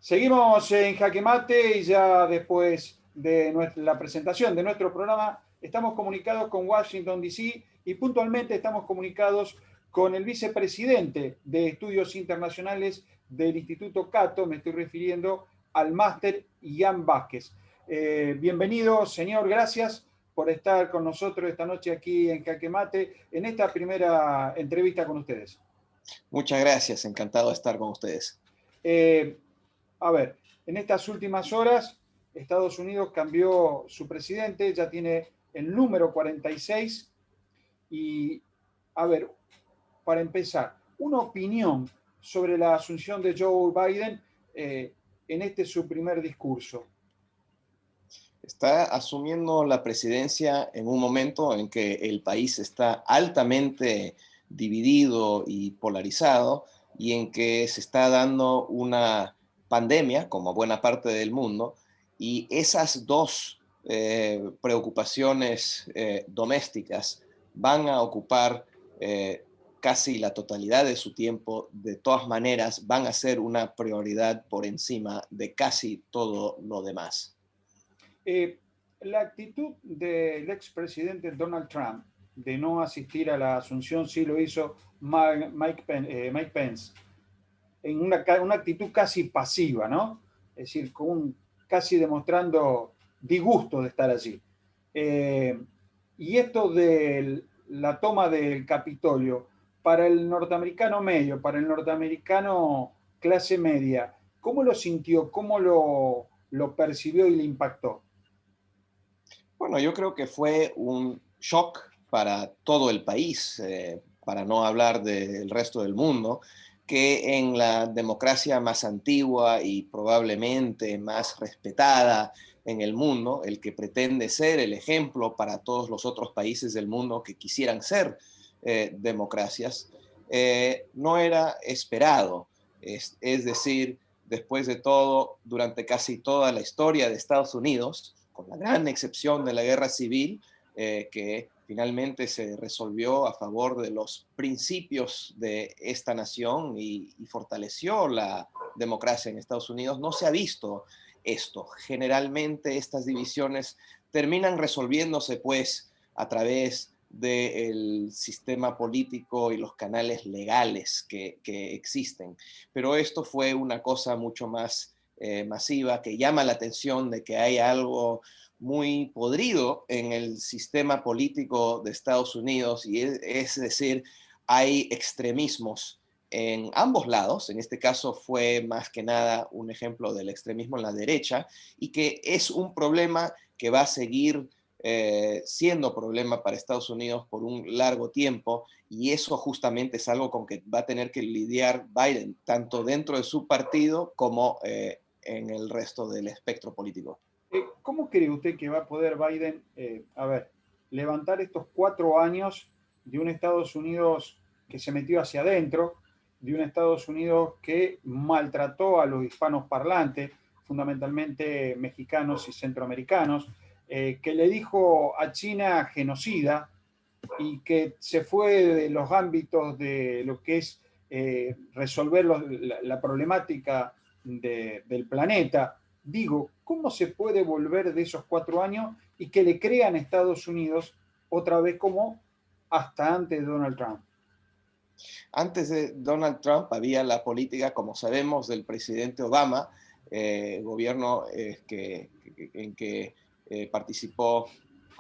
Seguimos en Jaque Mate y ya después de la presentación de nuestro programa estamos comunicados con Washington, D.C. y puntualmente estamos comunicados con el vicepresidente de Estudios Internacionales del Instituto Cato, me estoy refiriendo al máster Ian Vázquez. Bienvenido, señor, gracias por estar con nosotros esta noche aquí en Jaque Mate en esta primera entrevista con ustedes. Muchas gracias, encantado de estar con ustedes. A ver, en estas últimas horas, Estados Unidos cambió su presidente, ya tiene el número 46. Y, a ver, para empezar, una opinión sobre la asunción de Joe Biden en este su primer discurso. Está asumiendo la presidencia en un momento en que el país está altamente dividido y polarizado y en que se está dando una pandemia, como buena parte del mundo, y esas dos preocupaciones domésticas van a ocupar casi la totalidad de su tiempo. De todas maneras, van a ser una prioridad por encima de casi todo lo demás. La actitud del expresidente Donald Trump de no asistir a la asunción sí lo hizo Mike Pence, en una actitud casi pasiva, ¿no? Es decir, casi demostrando disgusto de estar allí. Y esto de la toma del Capitolio, para el norteamericano medio, para el norteamericano clase media, ¿cómo lo sintió? ¿Cómo lo percibió y le impactó? Bueno, yo creo que fue un shock para todo el país, para no hablar del resto del mundo, que en la democracia más antigua y probablemente más respetada en el mundo, el que pretende ser el ejemplo para todos los otros países del mundo que quisieran ser democracias, no era esperado. Es decir, después de todo, durante casi toda la historia de Estados Unidos, con la gran excepción de la guerra civil, que finalmente se resolvió a favor de los principios de esta nación y fortaleció la democracia en Estados Unidos, no se ha visto esto. Generalmente estas divisiones terminan resolviéndose pues a través del sistema político y los canales legales que existen. Pero esto fue una cosa mucho más masiva que llama la atención de que hay algo muy podrido en el sistema político de Estados Unidos y es decir, hay extremismos en ambos lados. En este caso fue más que nada un ejemplo del extremismo en la derecha y que es un problema que va a seguir siendo problema para Estados Unidos por un largo tiempo, y eso justamente es algo con que va a tener que lidiar Biden, tanto dentro de su partido como en el resto del espectro político. ¿Cómo cree usted que va a poder Biden, levantar estos 4 años de un Estados Unidos que se metió hacia adentro, de un Estados Unidos que maltrató a los hispanos parlantes, fundamentalmente mexicanos y centroamericanos, que le dijo a China genocida y que se fue de los ámbitos de lo que es resolver la problemática del planeta? Digo, ¿cómo se puede volver de esos 4 años y que le crean a Estados Unidos otra vez como hasta antes de Donald Trump? Antes de Donald Trump había la política, como sabemos, del presidente Obama, gobierno en que participó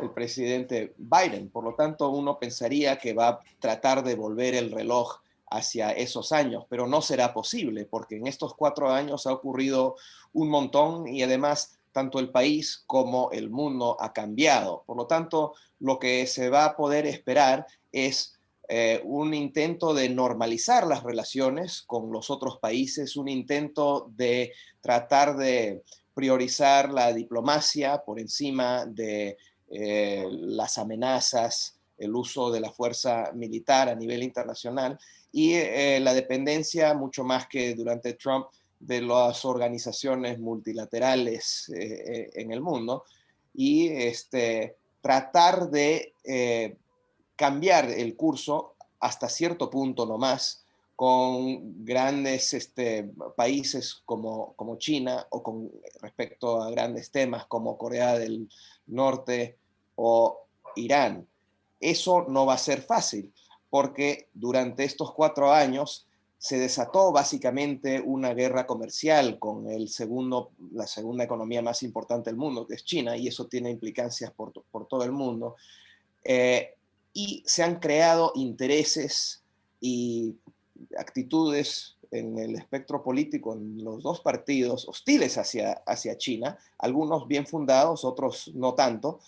el presidente Biden. Por lo tanto, uno pensaría que va a tratar de volver el reloj hacia esos años, pero no será posible porque en estos 4 años ha ocurrido un montón y además tanto el país como el mundo ha cambiado. Por lo tanto, lo que se va a poder esperar es un intento de normalizar las relaciones con los otros países, un intento de tratar de priorizar la diplomacia por encima de las amenazas, el uso de la fuerza militar a nivel internacional y la dependencia, mucho más que durante Trump, de las organizaciones multilaterales en el mundo y tratar de cambiar el curso hasta cierto punto nomás, con grandes países como China o con respecto a grandes temas como Corea del Norte o Irán. Eso no va a ser fácil porque durante estos 4 años se desató básicamente una guerra comercial con la segunda economía más importante del mundo, que es China, y eso tiene implicancias por todo el mundo. Eh, y se han creado intereses y actitudes en el espectro político en los dos partidos hostiles hacia China, algunos bien fundados, otros no tanto,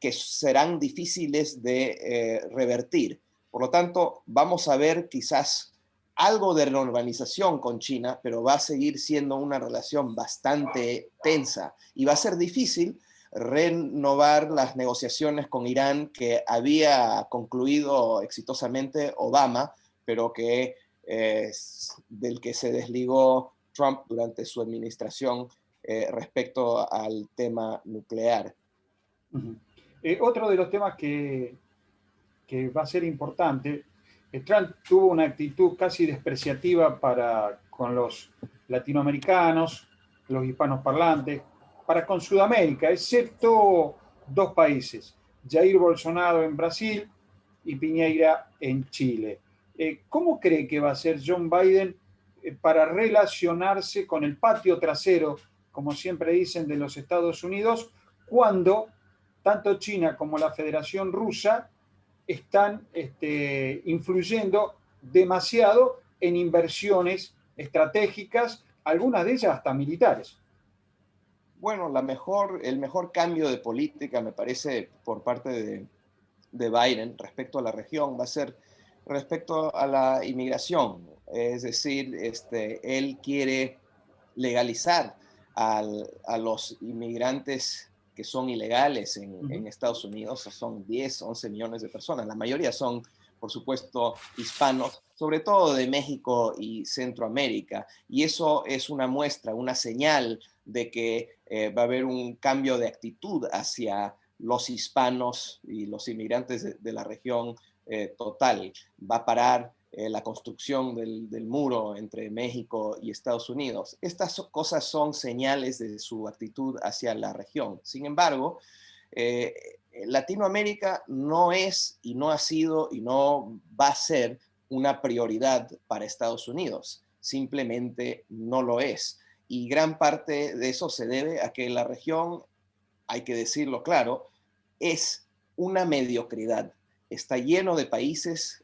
que serán difíciles de revertir. Por lo tanto, vamos a ver quizás algo de normalización con China, pero va a seguir siendo una relación bastante tensa y va a ser difícil renovar las negociaciones con Irán que había concluido exitosamente Obama, pero del que se desligó Trump durante su administración respecto al tema nuclear. Otro de los temas que va a ser importante, Trump tuvo una actitud casi despreciativa con los latinoamericanos, los hispanos parlantes, para con Sudamérica, excepto dos países, Jair Bolsonaro en Brasil y Piñera en Chile. ¿Cómo cree que va a ser John Biden para relacionarse con el patio trasero, como siempre dicen, de los Estados Unidos, cuando tanto China como la Federación Rusa están influyendo demasiado en inversiones estratégicas, algunas de ellas hasta militares? Bueno, el mejor cambio de política, me parece, por parte de Biden respecto a la región va a ser respecto a la inmigración. Es decir, él quiere legalizar a los inmigrantes que son ilegales en Estados Unidos. Son 10, 11 millones de personas. La mayoría son, por supuesto, hispanos, sobre todo de México y Centroamérica. Y eso es una muestra, una señal de que va a haber un cambio de actitud hacia los hispanos y los inmigrantes de la región total. Va a parar la construcción del muro entre México y Estados Unidos. Estas cosas son señales de su actitud hacia la región. Sin embargo, Latinoamérica no es y no ha sido y no va a ser una prioridad para Estados Unidos. Simplemente no lo es. Y gran parte de eso se debe a que la región, hay que decirlo claro, es una mediocridad. Está lleno de países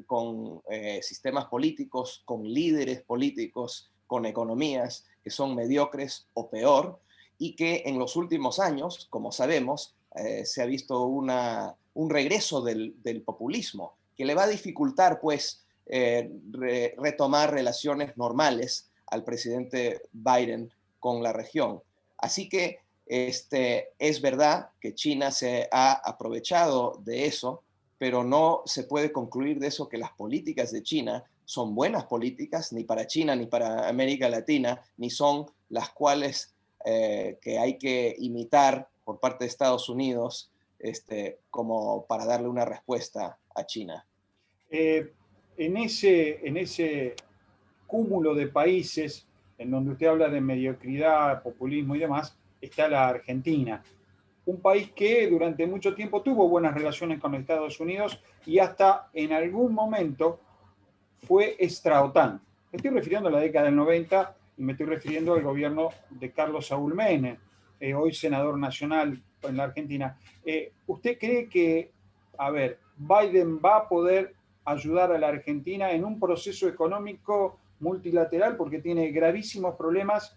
con sistemas políticos, con líderes políticos, con economías que son mediocres o peor, y que en los últimos años, como sabemos, se ha visto un regreso del populismo, que le va a dificultar, pues, retomar relaciones normales al presidente Biden con la región. Así que es verdad que China se ha aprovechado de eso, pero no se puede concluir de eso que las políticas de China son buenas políticas, ni para China, ni para América Latina, ni son las cuales que hay que imitar por parte de Estados Unidos como para darle una respuesta a China. En ese cúmulo de países en donde usted habla de mediocridad, populismo y demás, está la Argentina, un país que durante mucho tiempo tuvo buenas relaciones con Estados Unidos y hasta en algún momento fue extra-OTAN. Me estoy refiriendo a la década del 90 y me estoy refiriendo al gobierno de Carlos Saúl Menem, hoy senador nacional en la Argentina. ¿Usted cree que, a ver, Biden va a poder ayudar a la Argentina en un proceso económico multilateral porque tiene gravísimos problemas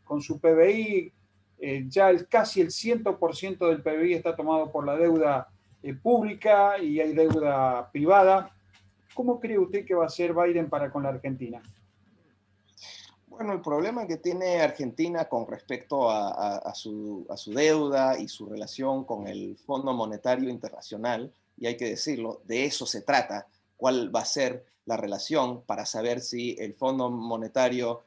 con su PBI? Ya casi el 100% del PBI está tomado por la deuda pública y hay deuda privada. ¿Cómo cree usted que va a ser Biden para con la Argentina? Bueno, el problema que tiene Argentina con respecto a su deuda y su relación con el Fondo Monetario Internacional, y hay que decirlo, de eso se trata, cuál va a ser la relación para saber si el Fondo Monetario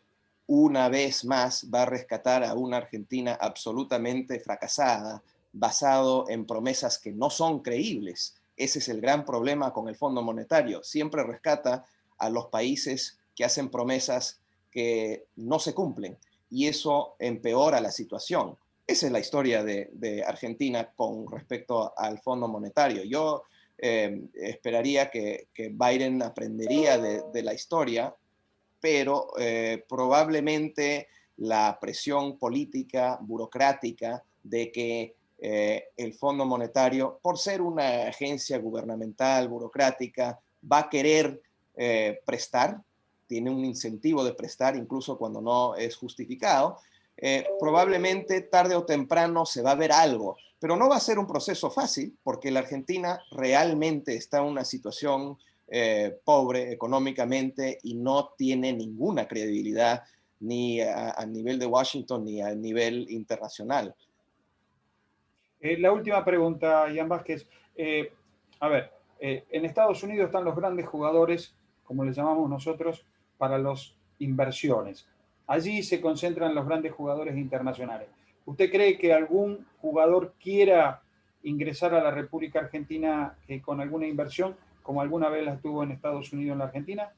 una vez más va a rescatar a una Argentina absolutamente fracasada, basado en promesas que no son creíbles, Ese es el gran problema con el Fondo Monetario. Siempre rescata a los países que hacen promesas que no se cumplen y eso empeora la situación. Esa es la historia de Argentina con respecto al Fondo Monetario. Yo esperaría que Biden aprendería de la historia, pero probablemente la presión política, burocrática, de que el Fondo Monetario, por ser una agencia gubernamental, burocrática, va a querer prestar, tiene un incentivo de prestar incluso cuando no es justificado, probablemente tarde o temprano se va a ver algo, pero no va a ser un proceso fácil porque la Argentina realmente está en una situación pobre económicamente y no tiene ninguna credibilidad ni a nivel de Washington ni a nivel internacional. La última pregunta, Ian Vázquez. A ver, en Estados Unidos están los grandes jugadores, como les llamamos nosotros, para las inversiones. Allí se concentran los grandes jugadores internacionales. ¿Usted cree que algún jugador quiera ingresar a la República Argentina con alguna inversión, como alguna vez la tuvo en Estados Unidos en la Argentina?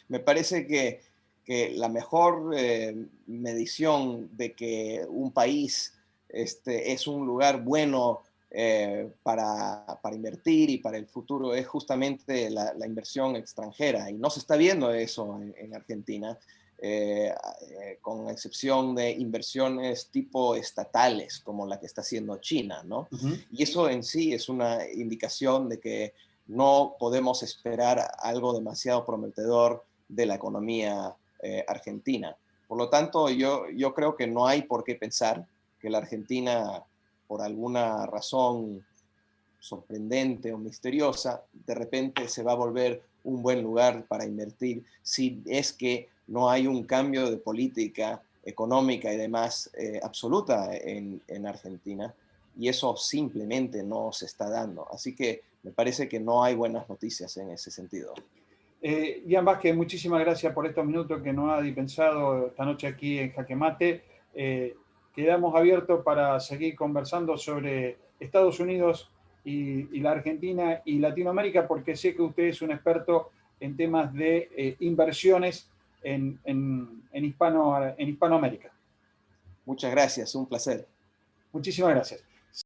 Me parece que la mejor medición de que un país es un lugar bueno para invertir y para el futuro es justamente la inversión extranjera. Y no se está viendo eso en Argentina, con excepción de inversiones tipo estatales, como la que está haciendo China, ¿no? Uh-huh. Y eso en sí es una indicación de que no podemos esperar algo demasiado prometedor de la economía argentina. Por lo tanto, yo creo que no hay por qué pensar que la Argentina, por alguna razón sorprendente o misteriosa, de repente se va a volver un buen lugar para invertir si es que no hay un cambio de política económica y demás absoluta en Argentina. Y eso simplemente no se está dando. Así que me parece que no hay buenas noticias en ese sentido. Ian Vázquez, muchísimas gracias por estos minutos que nos ha dispensado esta noche aquí en Jaque Mate. Quedamos abiertos para seguir conversando sobre Estados Unidos y la Argentina y Latinoamérica, porque sé que usted es un experto en temas de inversiones en Hispanoamérica. Muchas gracias, un placer. Muchísimas gracias.